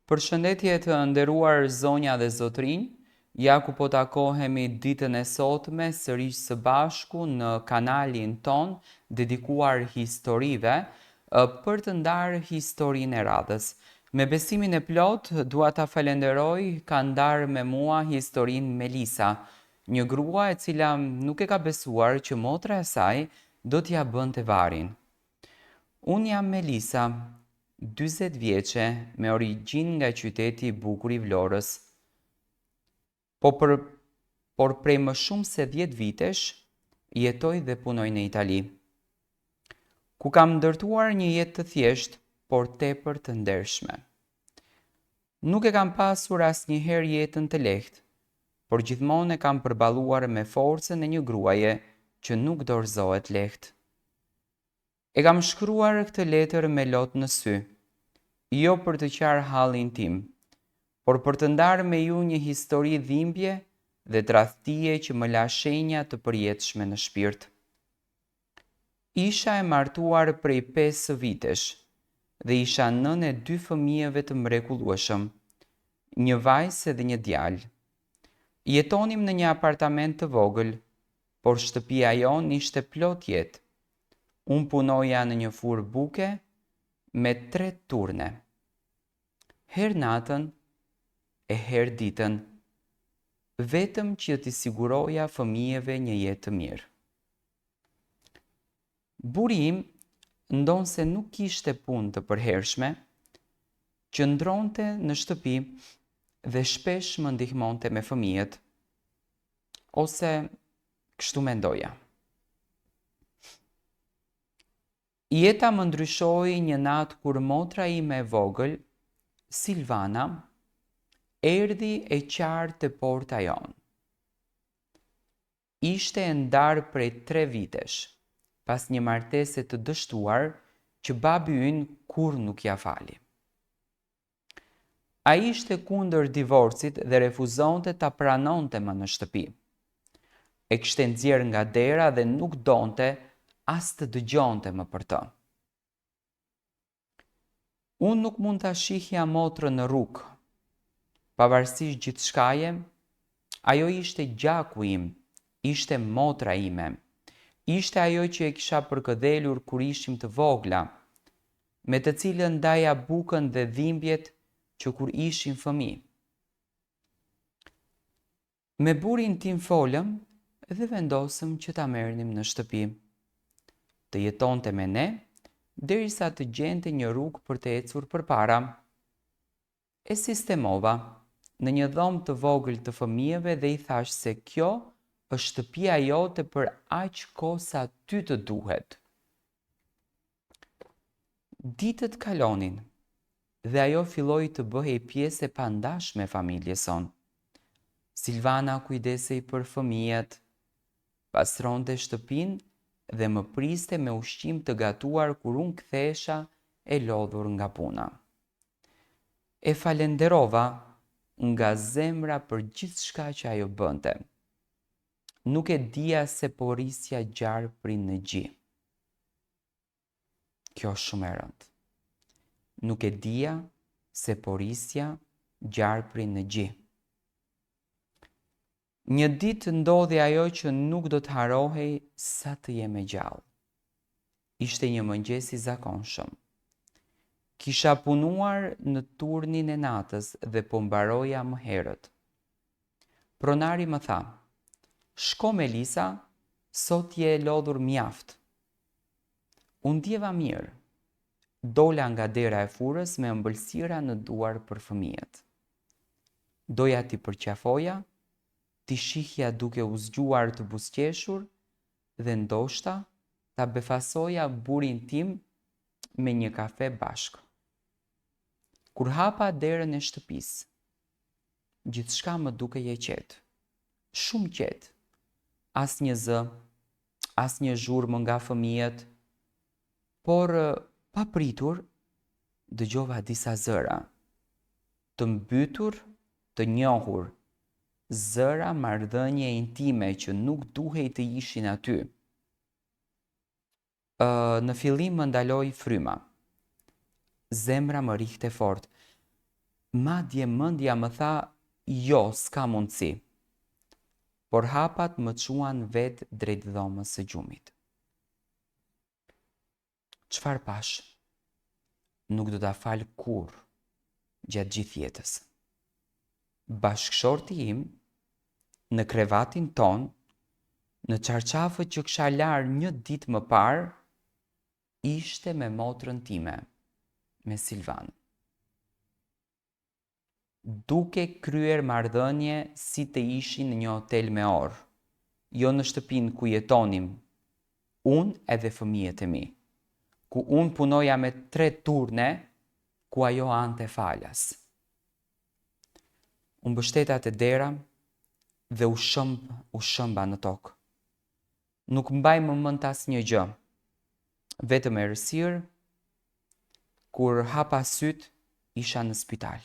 Përshëndetje të nderuar zonja dhe zotrinj, ja ku po takohemi ditën e sotme sërish së bashku në kanalin ton dedikuar historive për të ndarë historinë e radhës. Me besimin e plot, dua ta falenderoj, ka ndarë me mua historinë Melisa, një grua e cila nuk e ka besuar që motra e saj do t'ja bënte varin. Unë jam Melisa, 40 vjeçe, me origjinë nga qyteti i bukur i Vlorës. Por prej më shumë se 10 vitesh, jetoj dhe punoj në Itali, ku kam ndërtuar një jetë të thjeshtë, por tepër të ndershme. Nuk e kam pasur asnjëherë jetën të lehtë, por gjithmonë e kam përballuar me forcën e një gruaje që nuk dorëzohet lehtë. E kam shkruar këtë letër me lot në sy, jo për të qarë hallin tim, por për të ndarë me ju një histori dhimbje dhe tradhtie që më la shenja të përjetshme në shpirt. Isha e martuar prej 5 vitesh dhe isha nën e 2 fëmijëve të mrekullueshëm, një vajzë dhe një djalë. Jetonim në një apartament të vogël, por shtëpia jonë ishte plot jetë. Unë punoja në një furrë buke me 3 turne. Her natën e her ditën, vetëm që t'i siguroja fëmijëve një jetë të mirë. Buri im, ndonse nuk kishte punë të përhershme, qëndronte në shtëpi dhe shpesh më ndihmonte me fëmijët, ose kështu mendoja. Jeta më ndryshoi një natë kur motra ime e vogël, Silvana, erdhi e qartë te porta jonë. Ishte e ndarë prej 3 vitesh, pas një martese të dështuar që babi ynë kur nuk ja fali. Ai ishte kundër divorcit dhe refuzonte ta pranonte më në shtëpi. E kishte nxjerrë nga dera dhe nuk donte as të dëgjonte më për të. Unë nuk mund ta shihja motrën në rrugë. Pavarësisht gjithçkaje, ajo ishte gjaku im, ishte motra ime. Ishte ajo që e kisha përkëdhelur kur ishim të vogla, me të cilën ndaja bukën dhe dhimbjet që kur ishim fëmijë. Me burin tim folëm dhe vendosëm që ta merrnim në shtëpi. Të jetonte me ne, derisa të gjente një rrugë për të ecur përpara. E sistemova në një dhomë të vogël të fëmijëve dhe i thash se kjo është shtëpia jote për aq kohë sa ty të duhet. Ditët kalonin dhe ajo filloi të bëhej pjesë e pandashme e familjes sonë. Silvana kujdesej për fëmijët, pastronte shtëpinë dhe më priste me ushqim të gatuar kur unë kthehesha e lodhur nga puna. E falenderova nga zemra për gjithçka që ajo bënte. Nuk e dija se po rrisja gjarë prin në gji. Kjo është shumë e rëndë. Nuk e dija se po rrisja gjarë prin në gji. Një ditë ndodhi ajo që nuk do të harohej sa të jem e gjallë. Ishte një mëngjes i zakonshëm. Kisha punuar në turnin e natës dhe po mbaroja më herët. Pronari më tha: "Shko Melisa, sot je e lodhur mjaft." Unë ndjeva mirë. Dola nga dera e furrës me ëmbëlsira në duar për fëmijët. Doja t'i përqafoja, t'i shihja duke u zgjuar të buzëqeshur dhe ndoshta ta befasoja burin tim me një kafe bashkë. Kur hapa derën e shtëpisë, gjithçka më dukej e qetë. Shumë qetë. Asnjë zë, asnjë zhurmë nga fëmijët, por papritur dëgjova disa zëra. Të mbytur, të njohur, zëra marrëdhënie intime që nuk duhej të ishin aty. Në fillim më ndaloi fryma. Zemra më rihte fort. Madje mendja më tha, jo, s'ka mundësi. Por hapat më quan vetë drejt dhomës së gjumit. Çfarë pash? Nuk do ta fal kur gjatë gjithë jetës. Bashkëshorti im, në krevatin ton, në çarçafët që kisha larë një ditë më parë, ishte me motrën time, me Silvan. Duke kryer marrëdhënie si të ishin në një hotel me orë, jo në shtëpinë ku jetonim, unë edhe fëmijët e mi, ku unë punoja me 3 turne, ku ajo ante falas. Unë bështeta te dera dhe u shëmba në tokë. Nuk mbaj më mend asnjë gjë, vetëm errësirë. Kur hapa syt, isha në spital.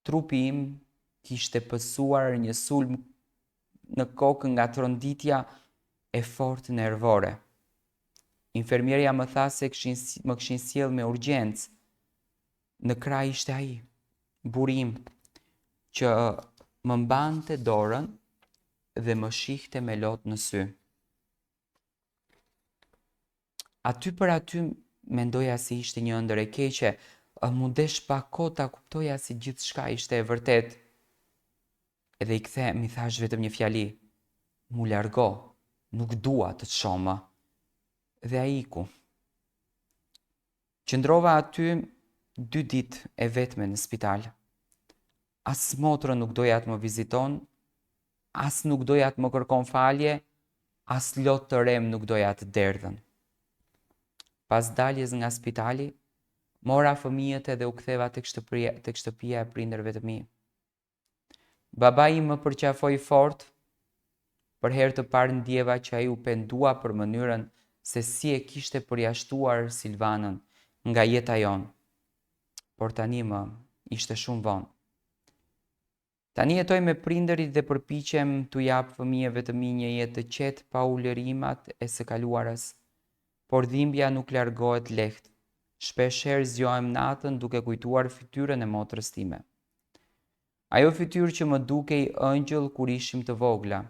Trupi im kishte pësuar një sulm në kokë nga tronditja e fortë nervore. Infermierja më tha se më kishin sjell me urgjencë. Në krah ishte ai, burri im, që më mbante dorën dhe më shihte me lot në sy. Aty për aty mendoja se ishte një ëndër e keqe, mundesh pak kohë ta kuptoja si gjithçka ishte e vërtet. Edhe i kthem, i thash vetëm një fjali, mu largo, nuk dua të të shoh më. Dhe ai iku. Qëndrova aty 2 ditë e vetme në spital. As motra nuk doja të më viziton, as nuk doja të më kërkon falje, as lot të rem nuk doja të derdhen. Pas daljes nga spitali, mora fëmijët edhe u ktheva tek shtëpia e prindërve të mi. Babai im më përqafoi fort, për herë të parë ndjeva që ai u pendua për mënyrën se si e kishte përjashtuar Silvanën nga jeta jonë. Por tani më ishte shumë vonë. Tani jetoj me prindërit dhe përpiqem t'u jap fëmijëve të mi një jetë të qetë pa ulërimat e së kaluarës. Por dhimbja nuk largohet lehtë. Shpeshherë zgjohem natën duke kujtuar fytyrën e motrës time. Ajo fytyrë që më dukej ëngjëll kur ishim të vogla,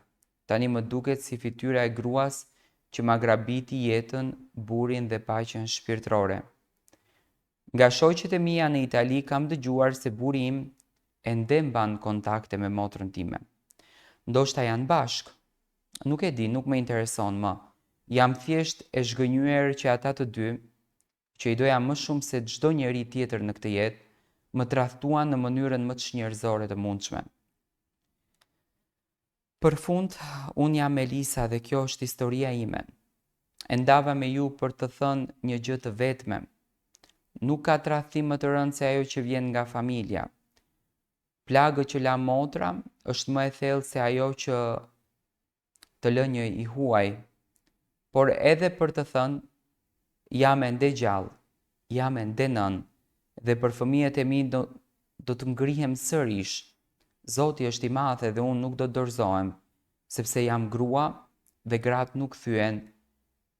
tani më duket si fytyra e gruas që ma grabiti jetën, burin dhe paqen shpirtërore. Nga shoqet e mia në Itali kam dëgjuar se burri im ende mban kontakte me motrën time. Ndoshta janë bashkë. Nuk e di, nuk më intereson më. Jam thjesht e zhgënjyer që ata të dy, që i doja më shumë se çdo njeri tjetër në këtë jetë, më tradhtuan në mënyrën më të çnjerëzore të mundshme. Për fund, unë jam Elisa dhe kjo është historia ime. E ndava me ju për të thënë një gjë të vetme. Nuk ka tradhtim më të rëndë se ajo që vjen nga familja. Plagë që la motra është më e thellë se ajo që të lë një i huaj. Por edhe për të thënë, jam ende gjallë, jam ende nën, dhe për fëmijët e mi do të ngrihem sërish. Zoti është i madh dhe unë nuk do të dorëzohem, sepse jam grua dhe gratë nuk thyen,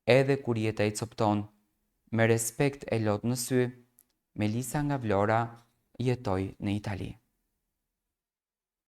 edhe kur jeta i copton. Me respekt e lot në sy, Melisa nga Vlora jetoj në Itali.